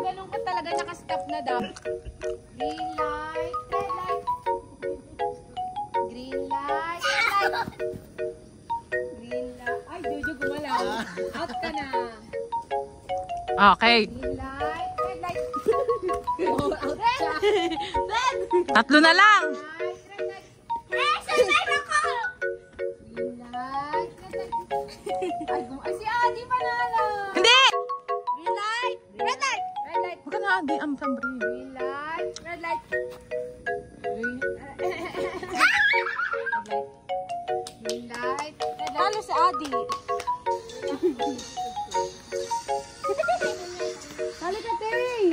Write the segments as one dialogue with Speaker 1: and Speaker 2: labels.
Speaker 1: ganun ka talaga, nakastop na daw. Green light, red light. Green light, red light. Green light. Ay, Jojo gumalaw. Out ka na.
Speaker 2: Okay.
Speaker 1: Green light, red light. Oh, out siya.
Speaker 2: Tatlo na lang.
Speaker 1: Red light. Green light, red light. Ay, si Adi panalo.
Speaker 2: Hindi!
Speaker 1: Green light, red light. Red light.
Speaker 2: Huwag ka na, di ang sambre.
Speaker 1: Green light, red light. Green light, red light. Talo si Adi. Talo ka, Tay.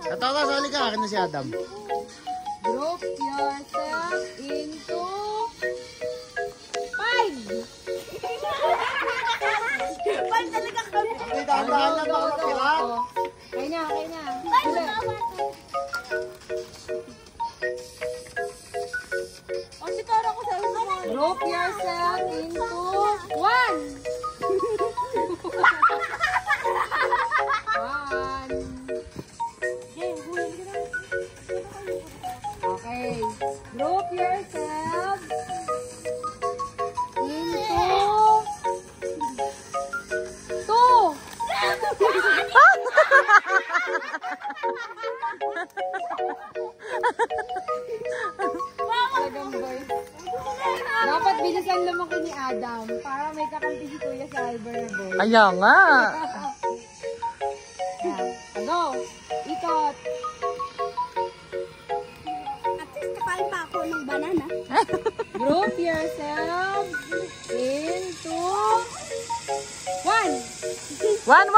Speaker 3: Tatawa, sali ka. Akin na si Adam.
Speaker 1: Group yourself into 5.
Speaker 3: Okay, dahan-dahan lang baka mapira.
Speaker 1: Kaya na, kaya na. Group yourself into 1. Okay. Group yourself into 2. Dapat bilisan lumaki ni Adam para may kakampi si Kuya sa Alberboy.
Speaker 2: Kaya nga.
Speaker 1: Go! Ikot!
Speaker 4: At least nakain pa ako ng banana.
Speaker 1: Group yourself into 1.
Speaker 2: One.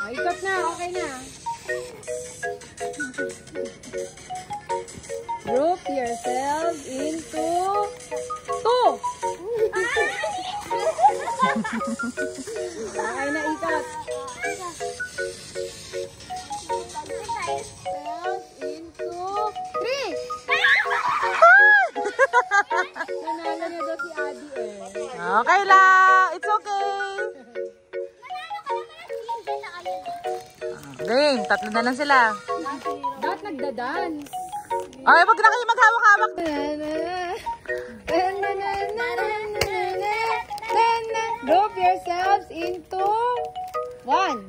Speaker 1: Ikot na, okay na. Group yourself into 2. Okay na, ikot. Yourself into 3. Nanalo na daw si Adi eh.
Speaker 2: Okay lang. It's okay. Game, tatlo na lang sila.
Speaker 1: Dapat nagda-dance.
Speaker 2: Ay, wag na kayo maghawak-hawak.
Speaker 1: Group yourselves into 1.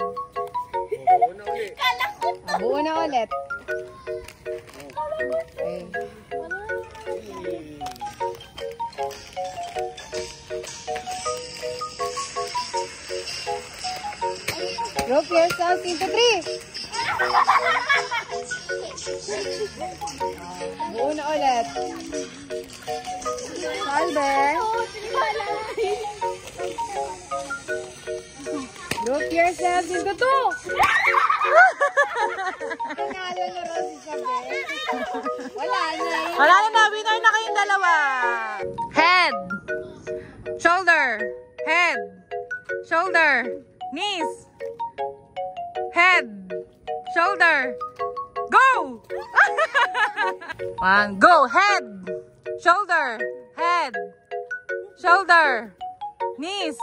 Speaker 1: Buo na ulit. Okay. Group yourselves into 3. Buo na ulit. Albert. Group yourselves into 2. Nanalo na rin si Sabi. Wala na.
Speaker 2: Wala na, winner na kayong dalawa. Head. Shoulder. Head. Shoulder. Knees. Head. Shoulder. Go! 1, go! Head. Shoulder. Head. Shoulder. Knees.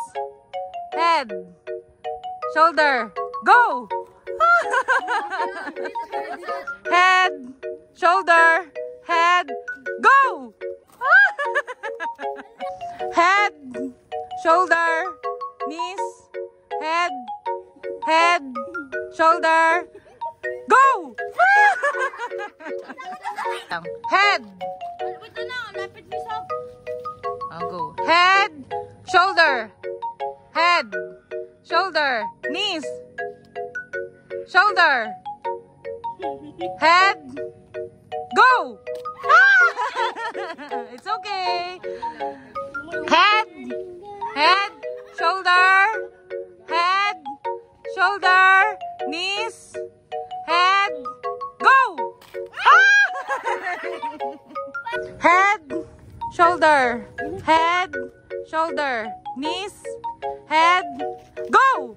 Speaker 2: Head. Shoulder. Go! Head. Shoulder. Head. Go! Head. Shoulder. Knees. Head. Head. Shoulder. Go! Head.
Speaker 4: Ito na, lapit mo sa...
Speaker 2: Go. Head. Shoulder. Head. Shoulder. Knees. Shoulder. Head. Go! It's okay. Head. Head. Shoulder. Head. Shoulder. Knees. Head. Go! Head. Shoulder. Head. Shoulder. Knees. Head. Go!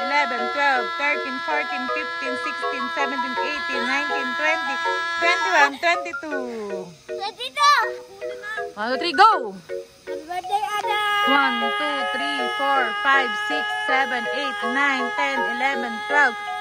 Speaker 2: 11, 12, 13, 14, 15, 16, 17, 18, 19, 20, 21, 22. 1, 2, 3, go! 1, 2, 3, 4, 5, 6, 7, 8, 9, 10, 11, 12,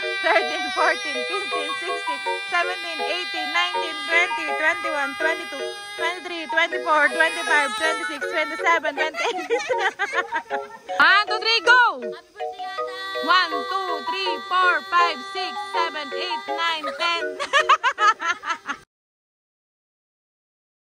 Speaker 2: 13, 14, 15, 16, 17, 18, 19, 20, 21, 22, 23, 24, 25, 26, 27, 28. 1, 2, 3, go!
Speaker 4: Happy birthday, Adam!
Speaker 2: 1, 2, 3, 4, 5, 6, 7, 8, 9, 10.